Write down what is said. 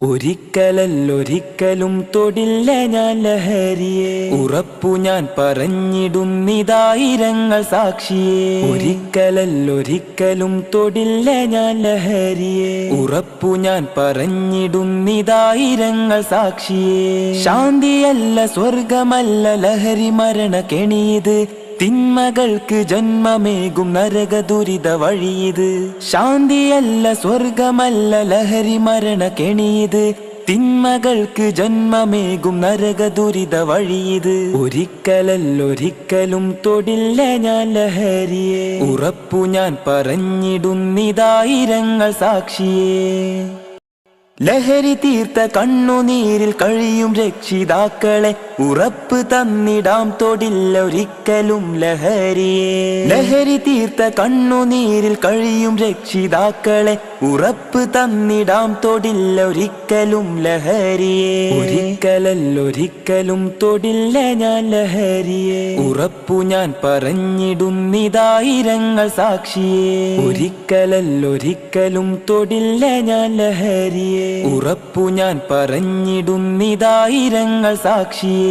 ഒരിക്കലല്ലൊരിക്കലും തൊടില്ല ഞാൻ ലഹരിയെ, ഉറപ്പു ഞാൻ പറഞ്ഞിടുന്നിതായിരങ്ങൾ സാക്ഷിയെ. ഒരിക്കലല്ലൊരിക്കലും തൊടില്ല ഞാൻ ലഹരിയെ, ഉറപ്പു ഞാൻ പറഞ്ഞിടുന്നിതായിരങ്ങൾ സാക്ഷിയെ. ശാന്തിയല്ല സ്വർഗമല്ല ലഹരി മരണ കെണിയത്, തിന്മകൾക്ക് ജന്മമേകും നരക ദുരിത വഴിയത്. ശാന്തിയല്ല സ്വർഗമല്ല ലഹരി മരണ കെണിയത്, തിന്മകൾക്ക് ജന്മമേകും നരക ദുരിത വഴിയത്. ഒരിക്കലല്ലൊരിക്കലും തൊടില്ല ഞാൻ ലഹരിയെ, ഉറപ്പു ഞാൻ പറഞ്ഞിടുന്നിതായിരങ്ങൾ സാക്ഷിയെ. ലഹരി തീർത്ത കണ്ണുനീരിൽ കഴിയും രക്ഷിതാക്കളെ, ഉറപ്പ് തന്നിടാം തൊടില്ല ഒരിക്കലും ലഹരിയെ. ലഹരി തീർത്ത കണ്ണുനീരിൽ കഴിയും രക്ഷിതാക്കളെ, ഉറപ്പ് തന്നിടാം തൊടില്ല ഒരിക്കലും ലഹരിയെ. ഒരിക്കലല്ലൊരിക്കലും തൊടില്ല ഞാൻ ലഹരിയെ, ഉറപ്പു ഞാൻ പറഞ്ഞിടുന്നിതായിരങ്ങൾ സാക്ഷിയെ. ഒരിക്കലല്ലൊരിക്കലും തൊടില്ല ഞാൻ ലഹരിയെ, ഉറപ്പു ഞാൻ പറഞ്ഞിടുന്നിതായിരങ്ങൾ സാക്ഷിയെ.